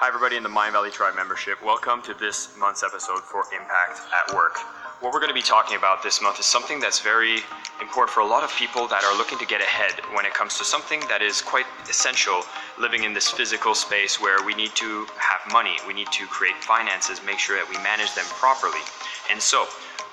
Hi everybody in the Mind Valley Tribe membership. Welcome to this month's episode for Impact at Work. What we're going to be talking about this month is something that's very important for a lot of people that are looking to get ahead when it comes to something that is quite essential, living in this physical space where we need to have money, we need to create finances, make sure that we manage them properly. And so,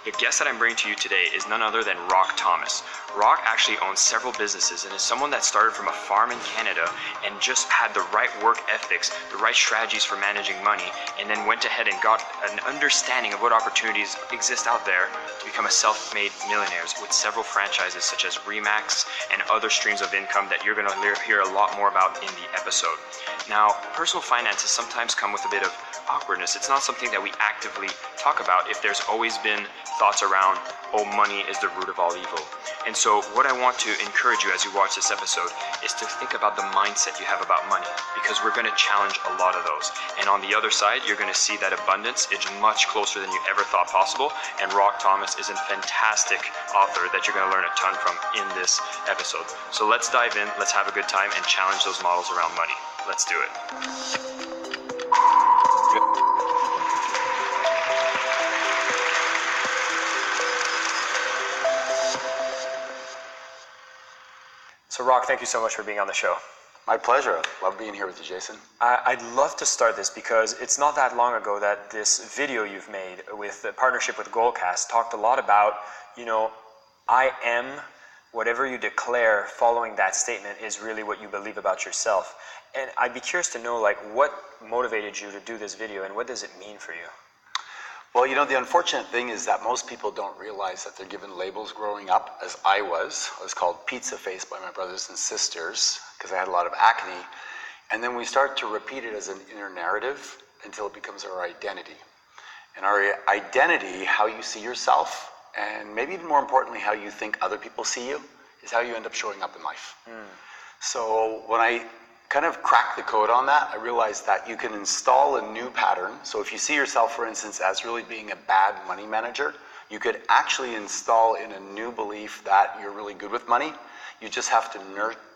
the guest that I'm bringing to you today is none other than Rock Thomas. Rock actually owns several businesses and is someone that started from a farm in Canada and just had the right work ethics, the right strategies for managing money, and then went ahead and got an understanding of what opportunities exist out there to become a self-made millionaire with several franchises such as Remax and other streams of income that you're going to hear a lot more about in the episode. Now, personal finances sometimes come with a bit of awkwardness. It's not something that we actively talk about if there's always been thoughts around, oh, money is the root of all evil. And so what I want to encourage you as you watch this episode is to think about the mindset you have about money, because we're going to challenge a lot of those. And on the other side, you're going to see that abundance is much closer than you ever thought possible. And Rock Thomas is a fantastic author that you're going to learn a ton from in this episode. So let's dive in, let's have a good time, and challenge those models around money. Let's do it. So Rock, thank you so much for being on the show. My pleasure. Love being here with you, Jason. I'd love to start this because it's not that long ago that this video you've made with the partnership with Goalcast talked a lot about, I am whatever you declare following that statement is really what you believe about yourself. And I'd be curious to know, what motivated you to do this video and what does it mean for you? Well, the unfortunate thing is that most people don't realize that they're given labels growing up, as I was. I was called Pizza Face by my brothers and sisters because I had a lot of acne. And then we start to repeat it as an inner narrative until it becomes our identity. And our identity, how you see yourself, and maybe even more importantly, how you think other people see you, is how you end up showing up in life. So when I kind of cracked the code on that, I realized that you can install a new pattern. So if you see yourself, for instance, as really being a bad money manager, you could actually install in a new belief that you're really good with money. You just have to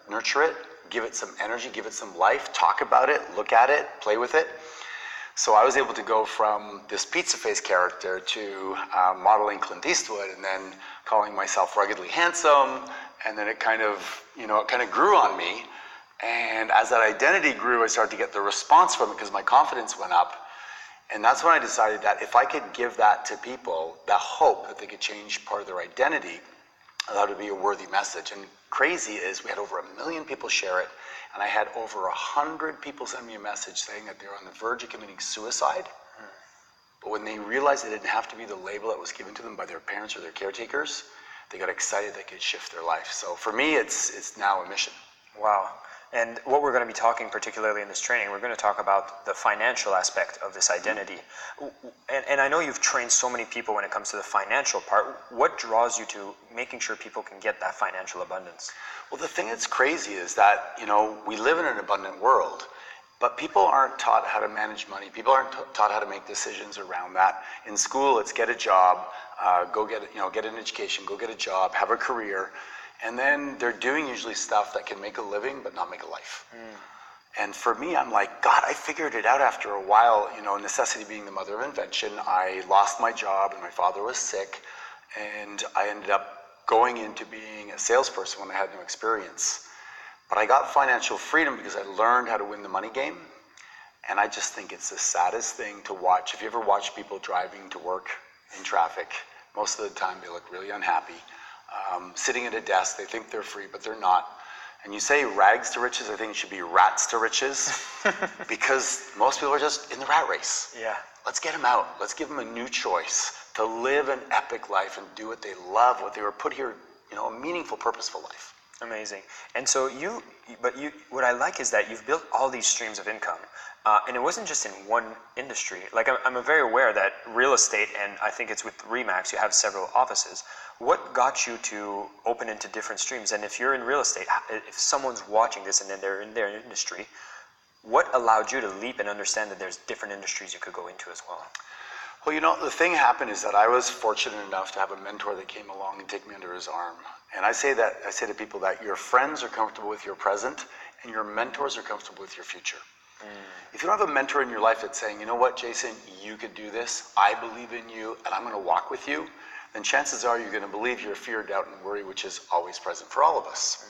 nurture it, give it some energy, give it some life, talk about it, look at it, play with it. So I was able to go from this pizza face character to modeling Clint Eastwood and then calling myself ruggedly handsome. And then it kind of grew on me. And as that identity grew, I started to get the response from it because my confidence went up. And that's when I decided that if I could give that to people, that hope that they could change part of their identity, that would be a worthy message. And crazy is we had over 1 million people share it. And I had over 100 people send me a message saying that they're on the verge of committing suicide. But when they realized it didn't have to be the label that was given to them by their parents or their caretakers, they got excited they could shift their life. So for me, it's now a mission. Wow. And what we're going to be talking particularly in this training, we're going to talk about the financial aspect of this identity. And I know you've trained so many people when it comes to the financial part. What draws you to making sure people can get that financial abundance? Well, the thing that's crazy is that, we live in an abundant world, but people aren't taught how to manage money. People aren't taught how to make decisions around that. In school, it's get a job, go get an education, go get a job, have a career. And then they're doing usually stuff that can make a living but not make a life. And for me, I'm like, God, I figured it out after a while, necessity being the mother of invention. I lost my job and my father was sick. And I ended up going into being a salesperson when I had no experience. But I got financial freedom because I learned how to win the money game. And I just think it's the saddest thing to watch. If you ever watch people driving to work in traffic, most of the time they look really unhappy. Sitting at a desk, they think they're free, but they're not. And you say rags to riches, I think it should be rats to riches, because most people are just in the rat race. Yeah. Let's get them out. Let's give them a new choice to live an epic life and do what they love, what they were put here, a meaningful, purposeful life. Amazing. And so what I like is that you've built all these streams of income, and it wasn't just in one industry. I'm very aware that real estate, and I think it's with Remax, you have several offices. What got you to open into different streams? And if you're in real estate, if someone's watching this and then they're in their industry, what allowed you to leap and understand that there's different industries you could go into as well? Well, the thing happened is that I was fortunate enough to have a mentor that came along and take me under his arm. And I say to people that your friends are comfortable with your present and your mentors are comfortable with your future. If you don't have a mentor in your life that's saying, you know what, Jason, you could do this, I believe in you, and I'm going to walk with you, then chances are you're going to believe your fear, doubt, and worry, which is always present for all of us.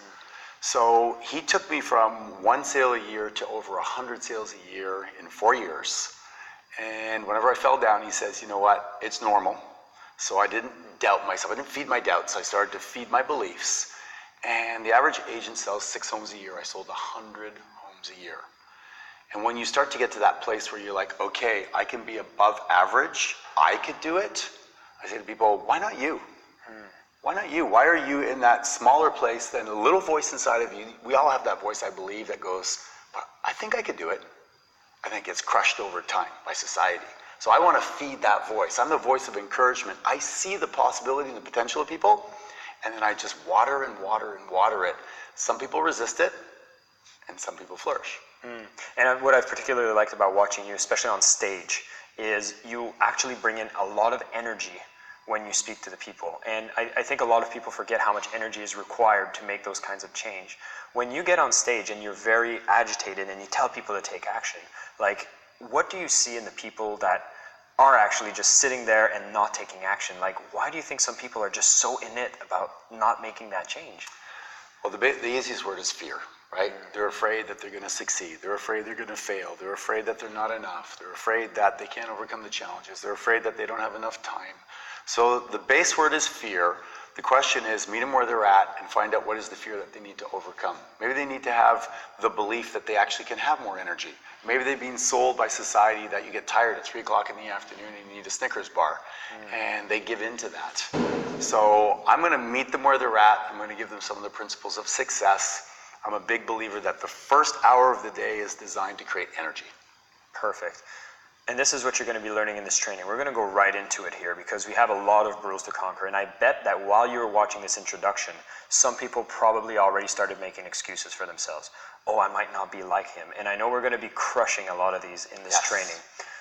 So he took me from 1 sale a year to over 100 sales a year in 4 years. And whenever I fell down, he says, you know what, it's normal. So I didn't doubt myself. I didn't feed my doubts. I started to feed my beliefs. And the average agent sells 6 homes a year. I sold 100 homes a year. And when you start to get to that place where you're like, okay, I can be above average, I could do it. I say to people, why not you? Why not you? Why are you in that smaller place than a little voice inside of you? We all have that voice, I believe, that goes, but I think I could do it. I think it's crushed over time by society. So I want to feed that voice. I'm the voice of encouragement. I see the possibility and the potential of people, and then I just water and water and water it. Some people resist it, and some people flourish. And what I've particularly liked about watching you, especially on stage, is you actually bring in a lot of energy when you speak to the people. And I think a lot of people forget how much energy is required to make those kinds of change. When you get on stage and you're very agitated and you tell people to take action, like, what do you see in the people that are actually just sitting there and not taking action? Like, why do you think some people are just so in it about not making that change? Well, the easiest word is fear, right? They're afraid that they're going to succeed. They're afraid they're going to fail. They're afraid that they're not enough. They're afraid that they can't overcome the challenges. They're afraid that they don't have enough time. So the base word is fear. The question is, meet them where they're at and find out what is the fear that they need to overcome. Maybe they need to have the belief that they actually can have more energy. Maybe they've been sold by society that you get tired at 3 o'clock in the afternoon and you need a Snickers bar, and they give in to that. So I'm going to meet them where they're at. I'm going to give them some of the principles of success. I'm a big believer that the first hour of the day is designed to create energy. Perfect. And this is what you're going to be learning in this training. We're going to go right into it here because we have a lot of rules to conquer. And I bet that while you were watching this introduction, some people probably already started making excuses for themselves. Oh, I might not be like him. And I know we're going to be crushing a lot of these in this training.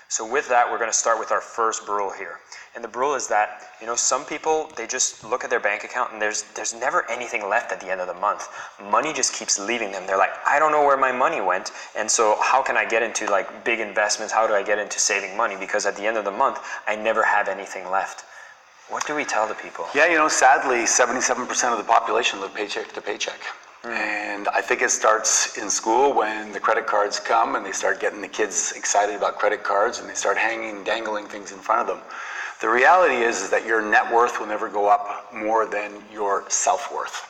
So with that, we're going to start with our first rule here. And the rule is that, you know, some people, they just look at their bank account and there's never anything left at the end of the month. Money just keeps leaving them. They're like, I don't know where my money went. And so how can I get into like big investments? How do I get into saving money? Because at the end of the month, I never have anything left. What do we tell the people? Yeah, you know, sadly, 77% of the population live paycheck to paycheck. And I think it starts in school when the credit cards come and they start getting the kids excited about credit cards and they start dangling things in front of them. The reality is that your net worth will never go up more than your self-worth.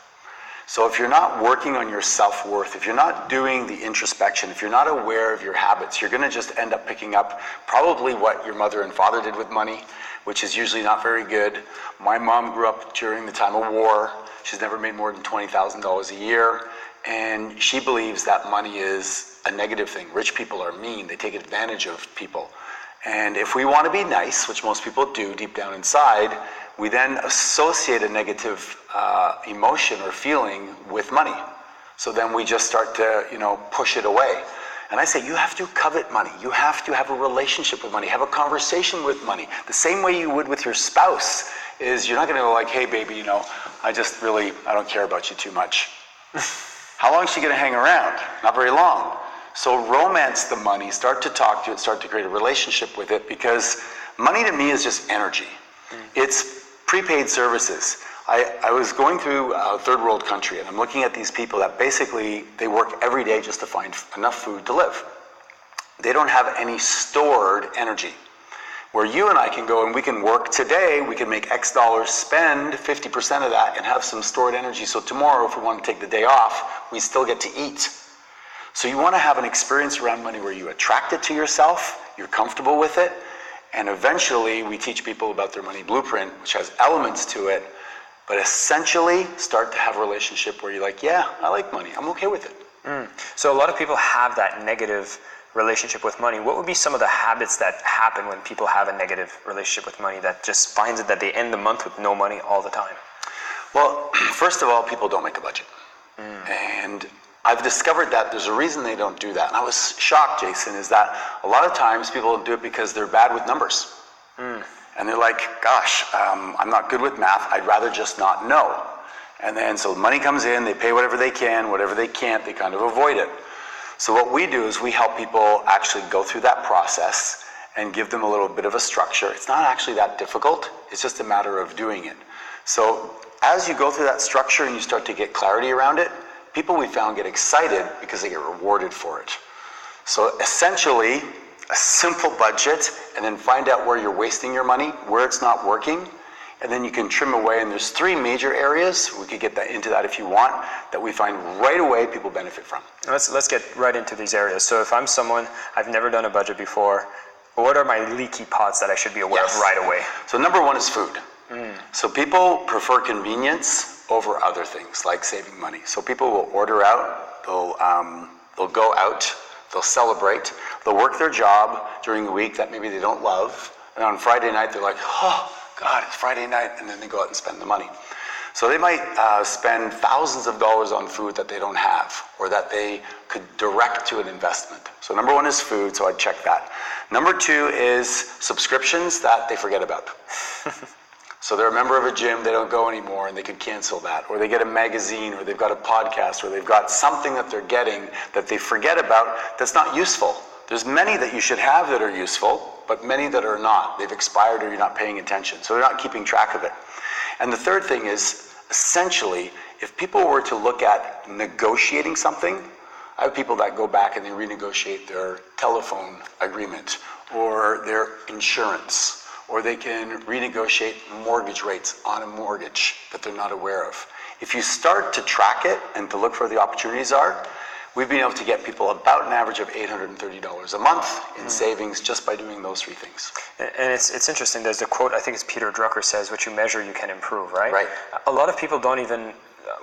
So if you're not working on your self-worth, if you're not doing the introspection, if you're not aware of your habits, you're going to just end up picking up probably what your mother and father did with money, which is usually not very good. My mom grew up during the time of war. She's never made more than $20,000 a year. And she believes that money is a negative thing. Rich people are mean. They take advantage of people. And if we want to be nice, which most people do deep down inside, we then associate a negative emotion or feeling with money. So then we just start to, push it away. And I say, you have to covet money. You have to have a relationship with money, have a conversation with money. The same way you would with your spouse is you're not going to go like, hey, baby, I don't care about you too much. How long is she going to hang around? Not very long. So romance the money, start to talk to it, start to create a relationship with it, because money to me is just energy. It's prepaid services. I was going through a third world country and I'm looking at these people that basically, they work every day just to find enough food to live. They don't have any stored energy. Where you and I can go and we can work today, we can make X dollars, spend 50% of that and have some stored energy. So tomorrow, if we want to take the day off, we still get to eat. So you want to have an experience around money where you attract it to yourself, you're comfortable with it, and eventually we teach people about their money blueprint, which has elements to it, but essentially start to have a relationship where you're like, yeah, I like money, I'm okay with it. So a lot of people have that negative relationship with money. What would be some of the habits that happen when people have a negative relationship with money that just finds it that they end the month with no money all the time? Well, first of all, people don't make a budget. And I've discovered that there's a reason they don't do that. And I was shocked, Jason, is that a lot of times people don't do it because they're bad with numbers. And they're like, gosh, I'm not good with math. I'd rather just not know. And then so money comes in, they pay whatever they can, whatever they can't, they kind of avoid it. So what we do is we help people actually go through that process and give them a little bit of a structure. It's not actually that difficult. It's just a matter of doing it. So as you go through that structure and you start to get clarity around it, people we found get excited because they get rewarded for it. So essentially, a simple budget, and then find out where you're wasting your money, where it's not working, and then you can trim away. And there's 3 major areas, we could get into that if you want, that we find right away people benefit from. Let's get right into these areas. So if I'm someone, I've never done a budget before, what are my leaky pots that I should be aware of right away? So number 1 is food. So people prefer convenience over other things, like saving money. So people will order out, they'll go out, they'll celebrate, they'll work their job during the week that maybe they don't love, and on Friday night they're like, oh God, it's Friday night, and then they go out and spend the money. So they might spend thousands of dollars on food that they don't have, or that they could direct to an investment. So number 1 is food, so I'd check that. Number 2 is subscriptions that they forget about. So they're a member of a gym, they don't go anymore, and they could cancel that. Or they get a magazine, or they've got a podcast, or they've got something that they're getting that they forget about that's not useful. There's many that you should have that are useful, but many that are not. They've expired or you're not paying attention. So they're not keeping track of it. And the third thing is, essentially, if people were to look at negotiating something, I have people that go back and they renegotiate their telephone agreement or their insurance, or they can renegotiate mortgage rates on a mortgage that they're not aware of. If you start to track it and to look for where the opportunities are, we've been able to get people about an average of $830 a month in savings just by doing those 3 things. And it's interesting, there's the quote, I think it's Peter Drucker says, what you measure, you can improve, right? Right. A lot of people don't even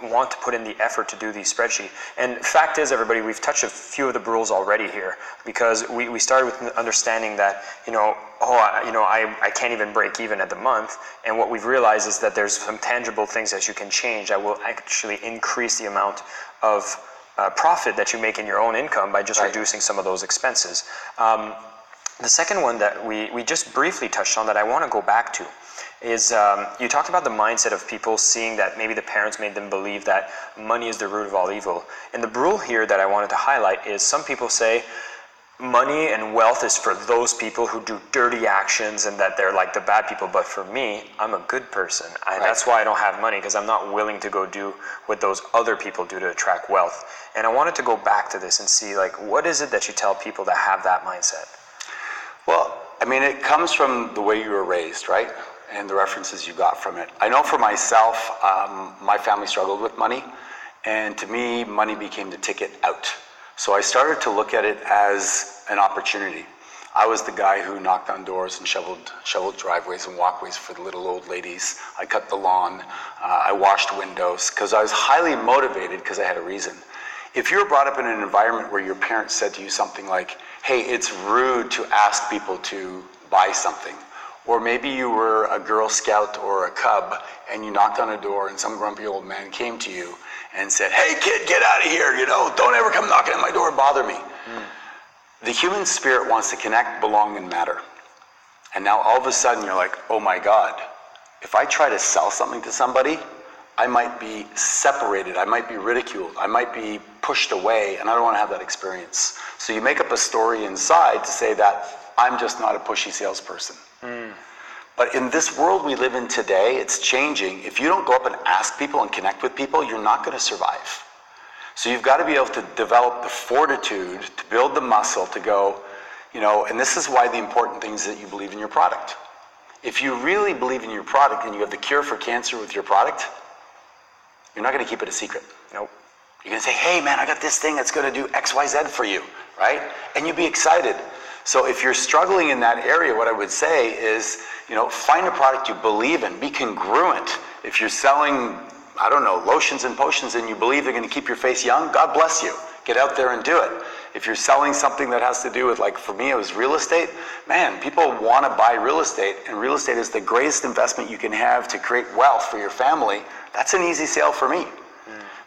want to put in the effort to do these spreadsheets. And fact is, everybody, we've touched a few of the rules already here, because we started with understanding that, I can't even break even at the month. And what we've realized is that there's some tangible things that you can change that will actually increase the amount of profit that you make in your own income by just reducing some of those expenses. The second one that we just briefly touched on that I want to go back to is you talked about the mindset of people seeing that maybe the parents made them believe that money is the root of all evil. And the rule here that I wanted to highlight is some people say money and wealth is for those people who do dirty actions and that they're like the bad people. But for me, I'm a good person. That's why I don't have money, because I'm not willing to go do what those other people do to attract wealth. And I wanted to go back to this and see, what is it that you tell people that have that mindset? Well, it comes from the way you were raised, right? And the references you got from it. I know for myself, my family struggled with money, and to me, money became the ticket out. So I started to look at it as an opportunity. I was the guy who knocked on doors and shoveled driveways and walkways for the little old ladies. I cut the lawn, I washed windows, because I was highly motivated because I had a reason. If you were brought up in an environment where your parents said to you something like, hey, it's rude to ask people to buy something, or maybe you were a Girl Scout or a Cub and you knocked on a door and some grumpy old man came to you and said, hey kid, get out of here, don't ever come knocking at my door and bother me. The human spirit wants to connect, belong, and matter. And now all of a sudden you're like, oh my God, if I try to sell something to somebody, I might be separated, I might be ridiculed, I might be pushed away, and I don't want to have that experience. So you make up a story inside to say that I'm just not a pushy salesperson. But in this world we live in today, it's changing. If you don't go up and ask people and connect with people, you're not going to survive. So you've got to be able to develop the fortitude, to build the muscle, to go, and this is why the important thing is that you believe in your product. If you really believe in your product and you have the cure for cancer with your product, you're not going to keep it a secret. Nope. You're going to say, hey man, I got this thing that's going to do X, Y, Z for you, right? And you'll be excited. So if you're struggling in that area, what I would say is, find a product you believe in. Be congruent. If you're selling, lotions and potions and you believe they're going to keep your face young, God bless you. Get out there and do it. If you're selling something that has to do with, for me, it was real estate, man, people want to buy real estate, and real estate is the greatest investment you can have to create wealth for your family. That's an easy sale for me.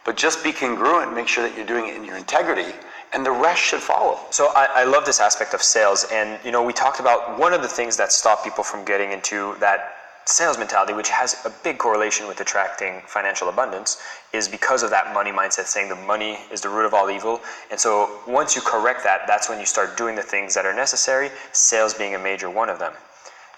But just be congruent, make sure that you're doing it in your integrity, and the rest should follow. So I love this aspect of sales, and we talked about one of the things that stop people from getting into that sales mentality, which has a big correlation with attracting financial abundance, is because of that money mindset, saying the money is the root of all evil. And so once you correct that, that's when you start doing the things that are necessary, sales being a major one of them.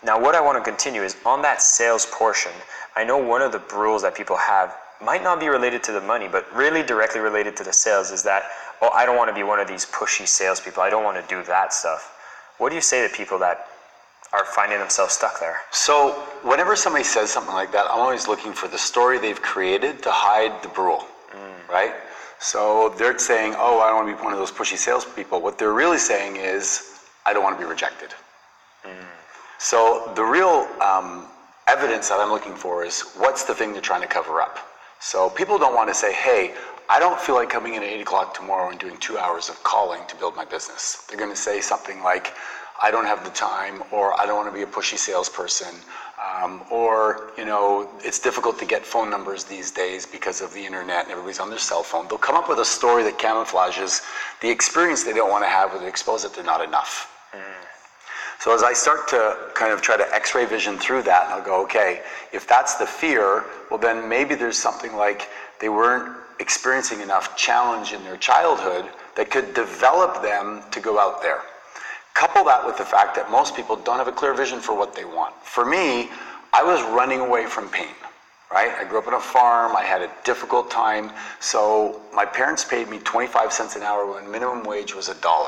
Now, what I want to continue is on that sales portion. I know one of the rules that people have might not be related to the money, but really directly related to the sales is that, oh, I don't want to be one of these pushy salespeople. I don't want to do that stuff. What do you say to people that are finding themselves stuck there? So whenever somebody says something like that, I'm always looking for the story they've created to hide the rule, right? So they're saying, oh, I don't want to be one of those pushy salespeople. What they're really saying is, I don't want to be rejected. So the real evidence that I'm looking for is, what's the thing they're trying to cover up? So people don't want to say, hey, I don't feel like coming in at 8 o'clock tomorrow and doing 2 hours of calling to build my business. They're going to say something like, I don't have the time, or I don't want to be a pushy salesperson, or, you know, it's difficult to get phone numbers these days because of the internet and everybody's on their cell phone. They'll come up with a story that camouflages the experience they don't want to have, or they expose that they're not enough. So as I start to kind of try to x-ray vision through that, and I'll go, okay, if that's the fear, well then maybe there's something like they weren't experiencing enough challenge in their childhood that could develop them to go out there. Couple that with the fact that most people don't have a clear vision for what they want. For me, I was running away from pain, right? I grew up on a farm, I had a difficult time, so my parents paid me 25 cents an hour when minimum wage was $1.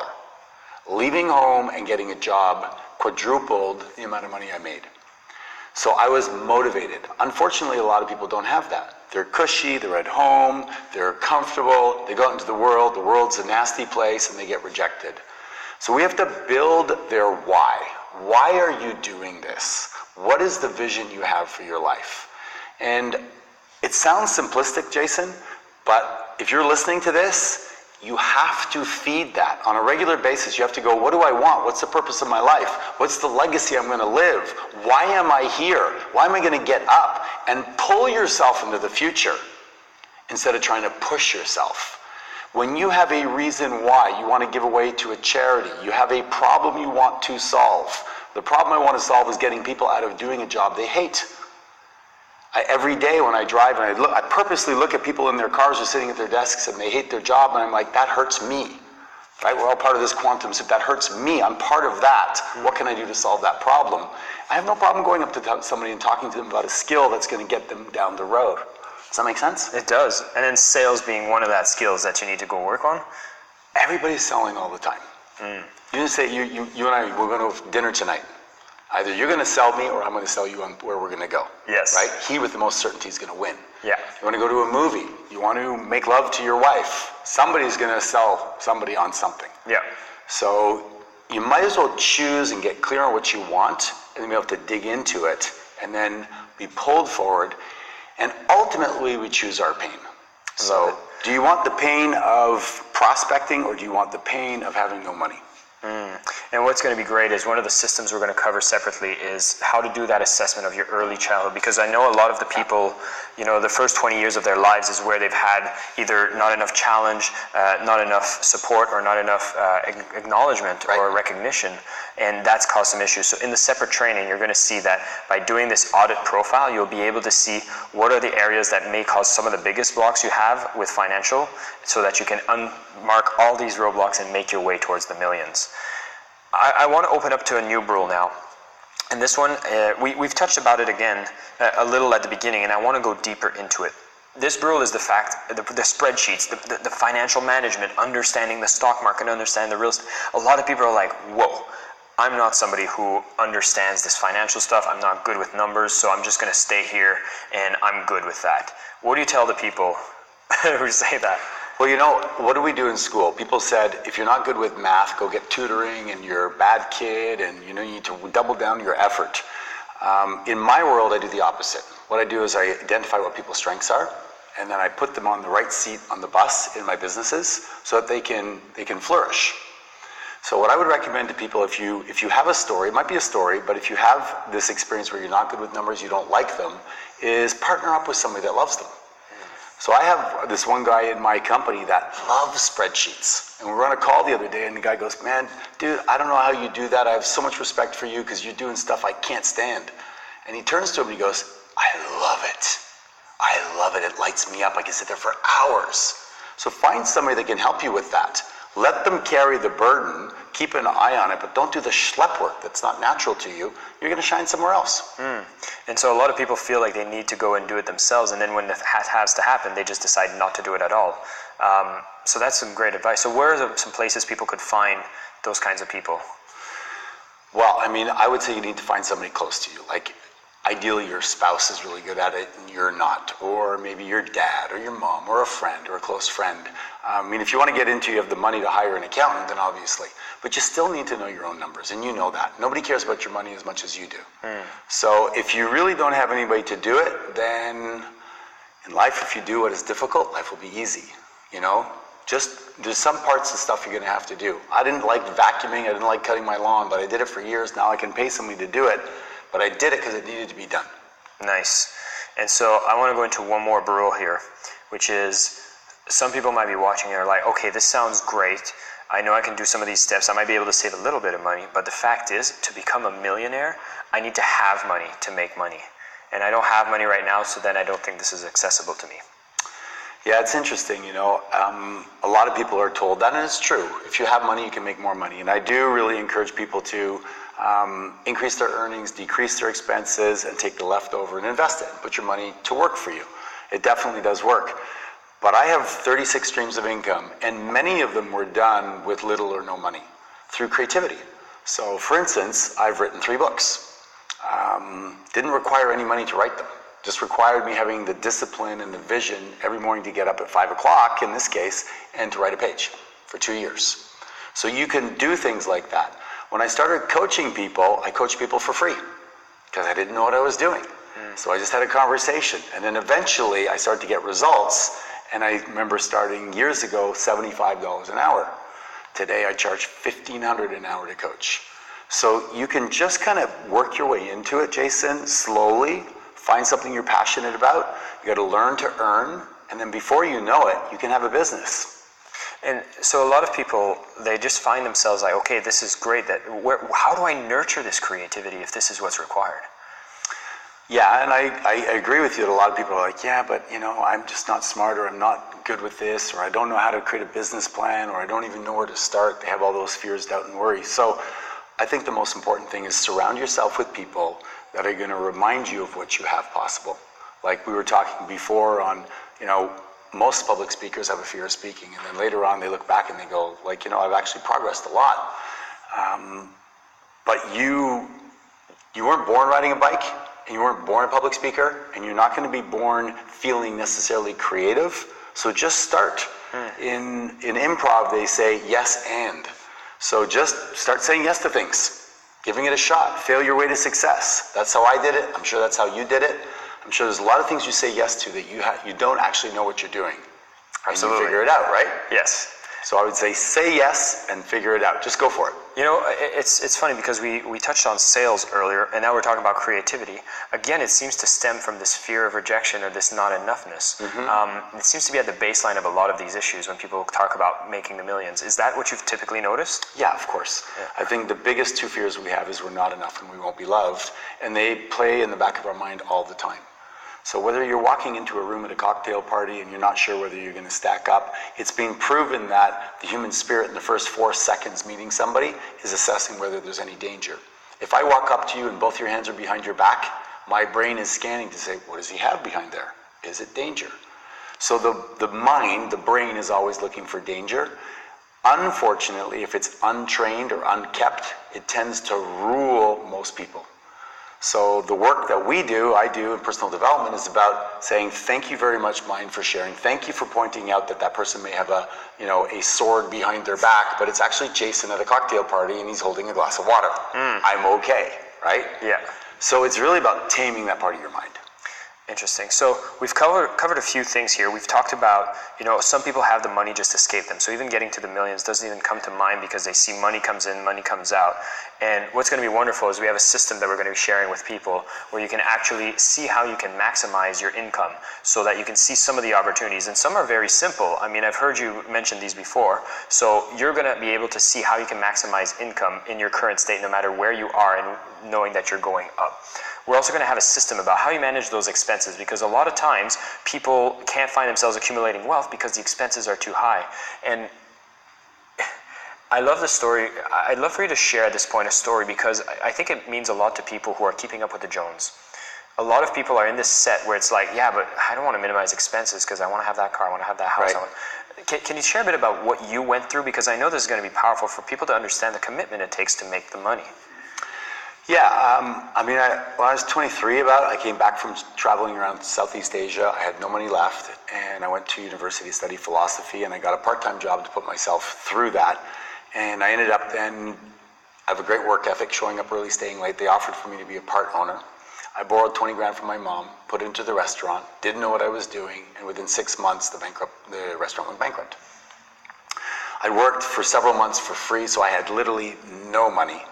Leaving home and getting a job quadrupled the amount of money I made. So I was motivated. Unfortunately, a lot of people don't have that. They're cushy, they're at home, they're comfortable, they go out into the world's a nasty place, and they get rejected. So we have to build their why. Why are you doing this? What is the vision you have for your life? And it sounds simplistic, Jason, but if you're listening to this, you have to feed that on a regular basis. You have to go, what do I want? What's the purpose of my life? What's the legacy I'm going to live? Why am I here? Why am I going to get up? And pull yourself into the future instead of trying to push yourself. When you have a reason why you want to give away to a charity, you have a problem you want to solve. The problem I want to solve is getting people out of doing a job they hate. Every day when I drive and I purposely look at people in their cars or sitting at their desks and they hate their job, and I'm like, that hurts me, right? We're all part of this quantum. So if that hurts me, I'm part of that. What can I do to solve that problem? I have no problem going up to somebody and talking to them about a skill that's going to get them down the road. Does that make sense? It does. And then sales being one of that skills that you need to go work on. Everybody's selling all the time. You didn't say, you and I, we're going to dinner tonight. Either you're going to sell me, or I'm going to sell you on where we're going to go. Yes. Right? He with the most certainty is going to win. Yeah. You want to go to a movie. You want to make love to your wife. Somebody's going to sell somebody on something. Yeah. So you might as well choose and get clear on what you want, and then be able to dig into it, and then be pulled forward. And ultimately, we choose our pain. So do you want the pain of prospecting, or do you want the pain of having no money? And what's going to be great is one of the systems we're going to cover separately is how to do that assessment of your early childhood, because I know a lot of the people, you know, the first 20 years of their lives is where they've had either not enough challenge, not enough support, or not enough acknowledgement or recognition, and that's caused some issues. So in the separate training, you're going to see that by doing this audit profile, you'll be able to see what are the areas that may cause some of the biggest blocks you have with financial, so that you can unmark all these roadblocks and make your way towards the millions. I want to open up to a new rule now. And this one, we've touched about it again a little at the beginning, and I want to go deeper into it. This rule is the fact, the spreadsheets, the financial management, understanding the stock market, understanding the real estate. A lot of people are like, whoa, I'm not somebody who understands this financial stuff. I'm not good with numbers, so I'm just going to stay here, and I'm good with that. What do you tell the people who say that? Well, you know, what do we do in school? People said, if you're not good with math, go get tutoring, and you're a bad kid, and you know, you need to double down your effort. In my world, I do the opposite. What I do is I identify what people's strengths are, and then I put them on the right seat on the bus in my businesses so that they can flourish. So what I would recommend to people, if you have a story, it might be a story, but if you have this experience where you're not good with numbers, you don't like them, is partner up with somebody that loves them. So I have this one guy in my company that loves spreadsheets. And we were on a call the other day, and the guy goes, man, dude, I don't know how you do that. I have so much respect for you because you're doing stuff I can't stand. And he turns to him and he goes, I love it. I love it. It lights me up. I can sit there for hours. So find somebody that can help you with that. Let them carry the burden, keep an eye on it, but don't do the schlep work that's not natural to you. You're going to shine somewhere else. And so a lot of people feel like they need to go and do it themselves, and then when it has to happen, they just decide not to do it at all. So that's some great advice. So where are some places people could find those kinds of people? Well, I mean, I would say you need to find somebody close to you. Like, ideally, your spouse is really good at it and you're not. Or maybe your dad or your mom or a friend or a close friend. I mean, if you want to get into, you have the money to hire an accountant, then obviously. But you still need to know your own numbers, and you know that. Nobody cares about your money as much as you do. So if you really don't have anybody to do it, then in life, if you do what is difficult, life will be easy, you know? Just, there's some parts of stuff you're going to have to do. I didn't like vacuuming, I didn't like cutting my lawn, but I did it for years. Now I can pay somebody to do it, but I did it because it needed to be done. Nice. And so I want to go into one more rule here, which is some people might be watching and are like, okay, this sounds great. I know I can do some of these steps. I might be able to save a little bit of money, but the fact is, to become a millionaire, I need to have money to make money. And I don't have money right now, so then I don't think this is accessible to me. Yeah, it's interesting, you know, a lot of people are told that, and it's true. If you have money, you can make more money. And I do really encourage people to increase their earnings, decrease their expenses, and take the leftover and invest it. Put your money to work for you. It definitely does work. But I have 36 streams of income, and many of them were done with little or no money through creativity. So, for instance, I've written 3 books. Didn't require any money to write them. Just required me having the discipline and the vision every morning to get up at 5 o'clock, in this case, and to write a page for 2 years. So you can do things like that. When I started coaching people, I coached people for free because I didn't know what I was doing. So I just had a conversation. And then eventually I started to get results. And I remember starting years ago, $75 an hour. Today I charge $1,500 an hour to coach. So you can just kind of work your way into it, Jason, slowly. Find something you're passionate about. You got to learn to earn, and then before you know it, you can have a business. And so a lot of people, they just find themselves like, okay, this is great. How do I nurture this creativity if this is what's required? Yeah, and I agree with you that a lot of people are like, yeah, but you know, I'm just not smart, or I'm not good with this, or I don't know how to create a business plan, or I don't even know where to start. They have all those fears, doubt, and worry. So I think the most important thing is surround yourself with people that are going to remind you of what you have possible. Like we were talking before on, you know, most public speakers have a fear of speaking, and then later on they look back and they go, like, you know, I've actually progressed a lot. But you weren't born riding a bike, and you weren't born a public speaker, and you're not going to be born feeling necessarily creative. So just start. In improv, they say yes and. So just start saying yes to things. Giving it a shot, fail your way to success. That's how I did it. I'm sure that's how you did it. I'm sure there's a lot of things you say yes to that you don't actually know what you're doing. Absolutely. And you figure it out, right? Yes. So I would say yes and figure it out. Just go for it. You know, it's funny because we touched on sales earlier, and now we're talking about creativity. Again, it seems to stem from this fear of rejection or this not enoughness. It seems to be at the baseline of a lot of these issues when people talk about making the millions. Is that what you've typically noticed? Yeah, of course. Yeah. I think the biggest 2 fears we have is we're not enough and we won't be loved. And they play in the back of our mind all the time. So whether you're walking into a room at a cocktail party and you're not sure whether you're going to stack up, it's been proven that the human spirit in the first 4 seconds meeting somebody is assessing whether there's any danger. If I walk up to you and both your hands are behind your back, my brain is scanning to say, what does he have behind there? Is it danger? So the mind, the brain is always looking for danger. Unfortunately, if it's untrained or unkept, it tends to rule most people. So the work that I do in personal development is about saying, thank you very much, mind, for sharing. Thank you for pointing out that person may have a sword behind their back, but it's actually Jason at a cocktail party and he's holding a glass of water. I'm okay, right? Yeah. So it's really about taming that part of your mind. Interesting. So we've covered a few things here. We've talked about, some people have the money just escape them. So even getting to the millions doesn't even come to mind because they see money comes in, money comes out. And what's going to be wonderful is we have a system that we're going to be sharing with people where you can actually see how you can maximize your income so that you can see some of the opportunities. And some are very simple. I mean, I've heard you mention these before. So you're going to be able to see how you can maximize income in your current state no matter where you are and knowing that you're going up. we're also going to have a system about how you manage those expenses, because a lot of times people can't find themselves accumulating wealth because the expenses are too high. And I love the story. I'd love for you to share at this point a story, because I think it means a lot to people who are keeping up with the Jones. A lot of people are in this set where it's like, yeah, but I don't want to minimize expenses because I want to have that car, I want to have that house. Right. Can you share a bit about what you went through? Because I know this is going to be powerful for people to understand the commitment it takes to make the money. Yeah, when I was 23 I came back from traveling around Southeast Asia. I had no money left, and I went to university to study philosophy, and I got a part-time job to put myself through that. And I ended up then, I have a great work ethic, showing up early, staying late. They offered for me to be a part owner. I borrowed 20 grand from my mom, put it into the restaurant, didn't know what I was doing, and within 6 months, the restaurant went bankrupt. I worked for several months for free, so I had literally no money.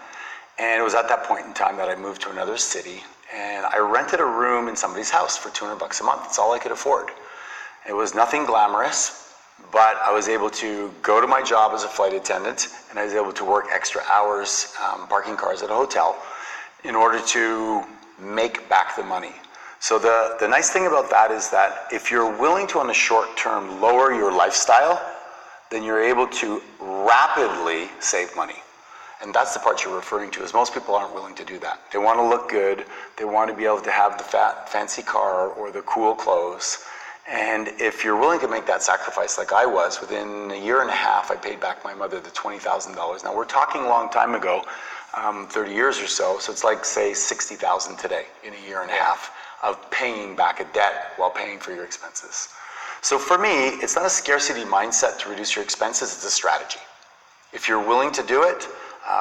And it was at that point in time that I moved to another city, and I rented a room in somebody's house for $200 a month. That's all I could afford. It was nothing glamorous, but I was able to go to my job as a flight attendant, and I was able to work extra hours parking cars at a hotel in order to make back the money. So the nice thing about that is that if you're willing to, on the short term, lower your lifestyle, then you're able to rapidly save money. And that's the part you're referring to, is most people aren't willing to do that. They want to look good, they want to be able to have the fancy car or the cool clothes. And if you're willing to make that sacrifice like I was, within a year and a half, I paid back my mother the $20,000. Now, we're talking a long time ago, 30 years or so it's like, say, $60,000 today in a year and a half of paying back a debt while paying for your expenses. So for me, it's not a scarcity mindset to reduce your expenses, it's a strategy. If you're willing to do it,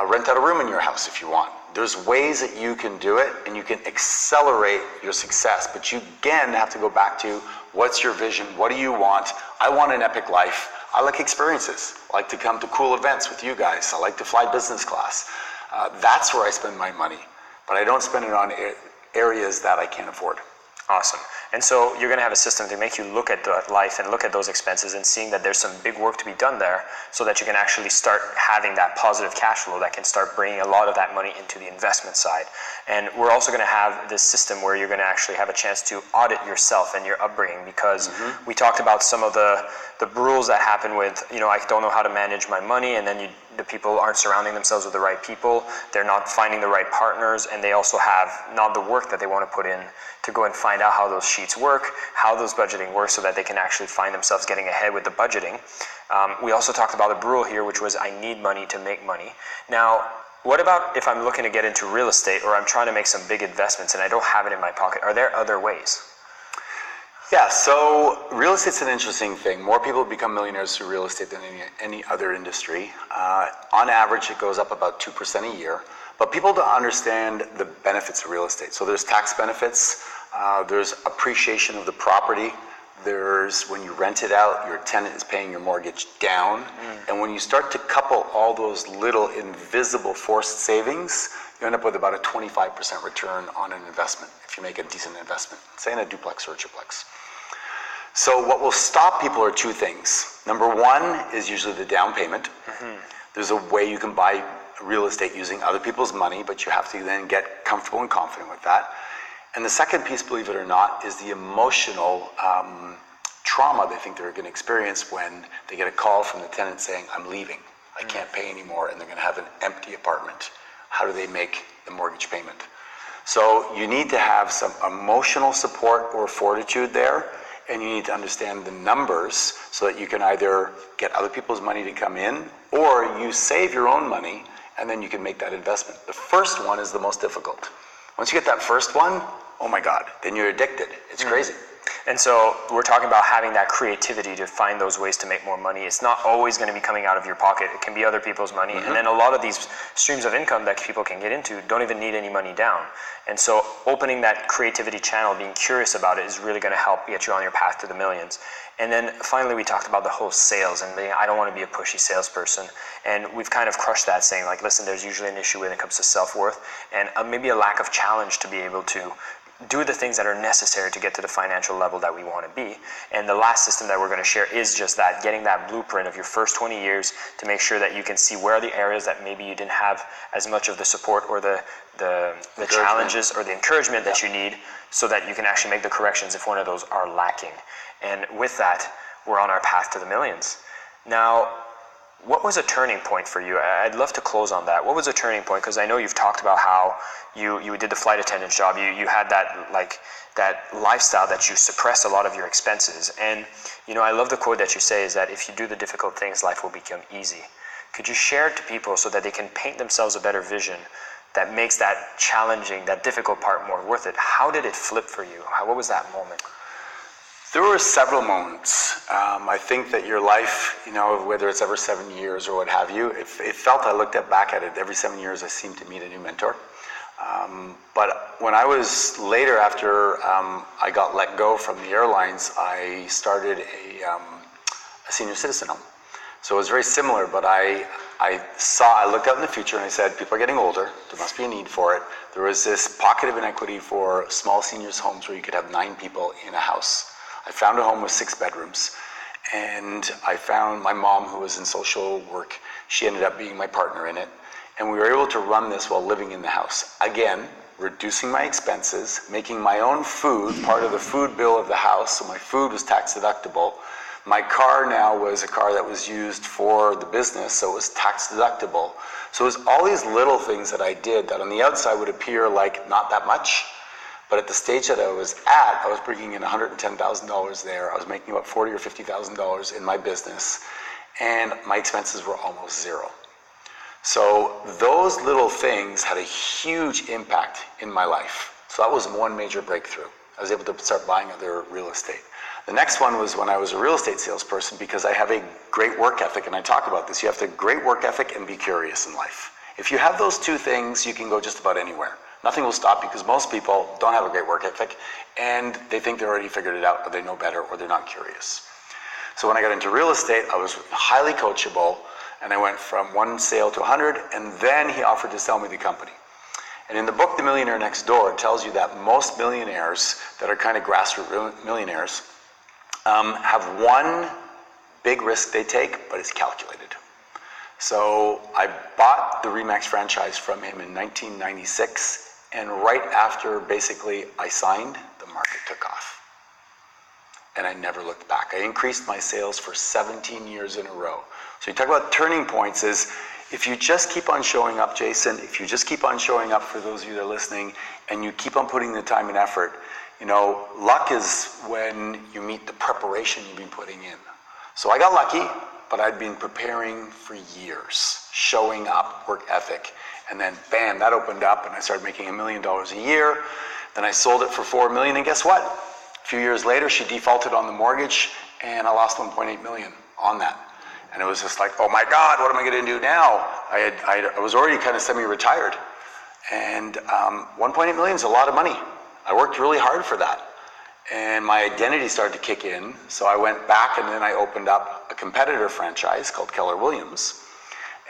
rent out a room in your house if you want. There's ways that you can do it, and you can accelerate your success, but you again have to go back to, what's your vision? What do you want? I want an epic life. I like experiences. I like to come to cool events with you guys. I like to fly business class. That's where I spend my money, but I don't spend it on areas that I can't afford. Awesome. And so you're going to have a system to make you look at life and look at those expenses and seeing that there's some big work to be done there, so that you can actually start having that positive cash flow that can start bringing a lot of that money into the investment side. And we're also going to have this system where you're going to actually have a chance to audit yourself and your upbringing, because we talked about some of the rules that happen with, I don't know how to manage my money, and then the people aren't surrounding themselves with the right people, they're not finding the right partners, and they also have not the work that they want to put in to go and find out how those sheets work, how those budgeting work, so that they can actually find themselves getting ahead with the budgeting. We also talked about the rule here, which was, I need money to make money. Now, what about if I'm looking to get into real estate, or I'm trying to make some big investments and I don't have it in my pocket? Are there other ways? Yeah, so real estate's an interesting thing. More people become millionaires through real estate than any other industry. On average, it goes up about 2% a year. But people don't understand the benefits of real estate. So there's tax benefits, there's appreciation of the property, there's when you rent it out, your tenant is paying your mortgage down. And when you start to couple all those little invisible forced savings, you end up with about a 25% return on an investment if you make a decent investment, say in a duplex or a triplex. So what will stop people are two things. Number one is usually the down payment. There's a way you can buy real estate using other people's money, but you have to then get comfortable and confident with that. And the second piece, believe it or not, is the emotional trauma they think they're going to experience when they get a call from the tenant saying, I'm leaving, I can't pay anymore, and they're going to have an empty apartment. How do they make the mortgage payment? So you need to have some emotional support or fortitude there, and you need to understand the numbers so that you can either get other people's money to come in, or you save your own money, and then you can make that investment. The first one is the most difficult. Once you get that first one, oh my God, then you're addicted. It's crazy. And so we're talking about having that creativity to find those ways to make more money. It's not always going to be coming out of your pocket. It can be other people's money. And then a lot of these streams of income that people can get into don't even need any money down. And so opening that creativity channel, being curious about it, is really going to help get you on your path to the millions. And then finally, we talked about the whole sales, and I don't want to be a pushy salesperson. And we've kind of crushed that, saying like, listen, there's usually an issue when it comes to self-worth, and maybe a lack of challenge to be able to do the things that are necessary to get to the financial level that we want to be. And the last system that we're going to share is just that, getting that blueprint of your first 20 years to make sure that you can see where are the areas that maybe you didn't have as much of the support or the challenges or the encouragement that you need, so that you can actually make the corrections if one of those are lacking. And with that, we're on our path to the millions. Now, what was a turning point for you? I'd love to close on that. What was a turning point? Because I know you've talked about how you did the flight attendant job. You had that lifestyle that you suppressed a lot of your expenses. And I love the quote that you say is that if you do the difficult things, life will become easy. Could you share it to people so that they can paint themselves a better vision that makes that challenging, that difficult part more worth it? How did it flip for you? What was that moment? There were several moments. I think that your life, whether it's ever 7 years or what have you, it felt, I looked back at it, every 7 years I seemed to meet a new mentor. But when I was later, after I got let go from the airlines, I started a senior citizen home. So it was very similar, but I looked out in the future and I said, people are getting older, there must be a need for it. There was this pocket of inequity for small seniors homes where you could have 9 people in a house. I found a home with 6 bedrooms, and I found my mom, who was in social work. She ended up being my partner in it, and we were able to run this while living in the house. Again, reducing my expenses, making my own food part of the food bill of the house, so my food was tax deductible. My car now was a car that was used for the business, so it was tax deductible. So it was all these little things that I did that on the outside would appear like not that much. But at the stage that I was at, I was bringing in $110,000 there. I was making about $40,000 or $50,000 in my business, and my expenses were almost zero. So those little things had a huge impact in my life. So that was one major breakthrough. I was able to start buying other real estate. The next one was when I was a real estate salesperson, because I have a great work ethic, and I talk about this. You have to have a great work ethic and be curious in life. If you have those two things, you can go just about anywhere. Nothing will stop you, because most people don't have a great work ethic and they think they already figured it out, or they know better, or they're not curious. So when I got into real estate, I was highly coachable, and I went from 1 sale to 100, and then he offered to sell me the company. And in the book, The Millionaire Next Door, it tells you that most millionaires that are kind of grassroots millionaires have one big risk they take, but it's calculated. So I bought the RE/MAX franchise from him in 1996, and right after basically I signed, the market took off. And I never looked back. I increased my sales for 17 years in a row. So you talk about turning points, is if you just keep on showing up, Jason, if you just keep on showing up, for those of you that are listening, and you keep on putting the time and effort, luck is when you meet the preparation you've been putting in. So I got lucky, but I'd been preparing for years, showing up, work ethic. And then bam, that opened up, and I started making $1 million a year. Then I sold it for $4 million, and guess what? A few years later, she defaulted on the mortgage, and I lost $1.8 million on that. And it was just like, oh my God, what am I going to do now? I was already kind of semi-retired. And $1.8 million is a lot of money. I worked really hard for that. And my identity started to kick in, so I went back, and then I opened up a competitor franchise called Keller Williams.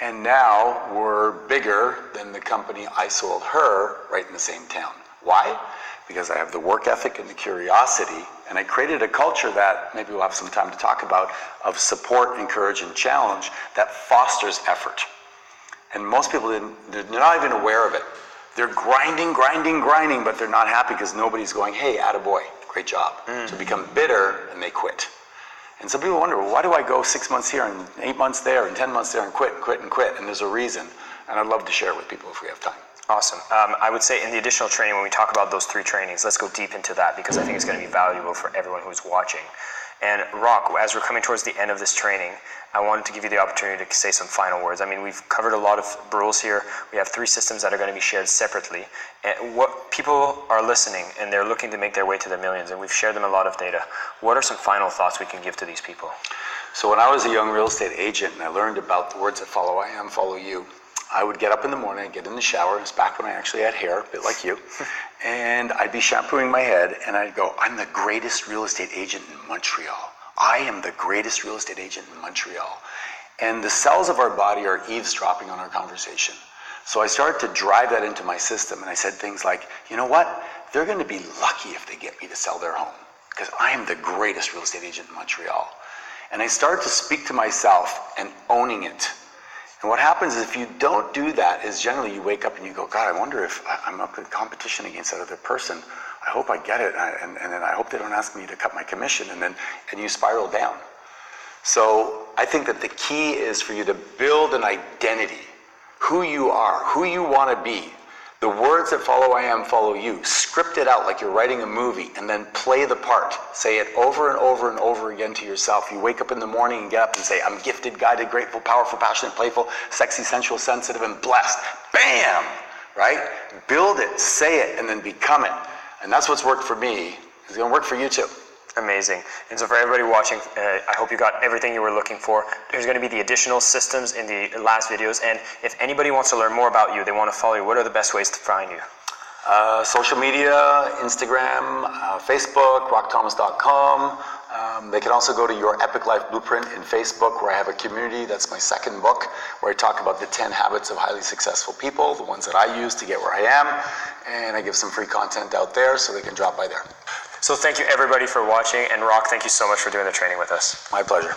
And now we're bigger than the company I sold her right in the same town. Why? Because I have the work ethic and the curiosity, and I created a culture that maybe we'll have some time to talk about, of support, encourage, and challenge that fosters effort. And most people, they're not even aware of it. They're grinding, but they're not happy because nobody's going, hey, attaboy, great job. So become bitter, and they quit. And some people wonder, well, why do I go 6 months here and 8 months there and 10 months there and quit? And there's a reason. And I'd love to share it with people if we have time. Awesome. I would say in the additional training, when we talk about those 3 trainings, let's go deep into that, because I think it's going to be valuable for everyone who's watching. And Rock, as we're coming towards the end of this training, I wanted to give you the opportunity to say some final words. I mean, we've covered a lot of rules here. We have 3 systems that are going to be shared separately. And what people are listening, and they're looking to make their way to the millions, and we've shared them a lot of data. What are some final thoughts we can give to these people? So when I was a young real estate agent, and I learned about the words that follow I am, follow you, I would get up in the morning, I'd get in the shower. It was back when I actually had hair, a bit like you. And I'd be shampooing my head, and I'd go, I'm the greatest real estate agent in Montreal. I am the greatest real estate agent in Montreal. And the cells of our body are eavesdropping on our conversation. So I started to drive that into my system, and I said things like, you know what? they're going to be lucky if they get me to sell their home, because I am the greatest real estate agent in Montreal. And I started to speak to myself and owning it. And what happens is if you don't do that is generally you wake up and you go, God, I wonder if I'm up in competition against that other person. I hope I get it. And then I hope they don't ask me to cut my commission. And you spiral down. So I think that the key is for you to build an identity, who you are, who you want to be. The words that follow I am follow you. Script it out like you're writing a movie and then play the part. Say it over and over and over again to yourself. You wake up in the morning and get up and say, I'm gifted, guided, grateful, powerful, passionate, playful, sexy, sensual, sensitive, and blessed. Bam! Right? Build it, say it, and then become it. And that's what's worked for me. It's going to work for you too. Amazing. And so for everybody watching, I hope you got everything you were looking for. There's going to be the additional systems in the last videos. And if anybody wants to learn more about you, they want to follow you, what are the best ways to find you? Social media, Instagram, Facebook, rockthomas.com. They can also go to Your Epic Life Blueprint in Facebook, where I have a community. That's my second book, where I talk about the 10 habits of highly successful people, the ones that I use to get where I am. And I give some free content out there, so they can drop by there. So thank you everybody for watching, and Rock, thank you so much for doing the training with us. My pleasure.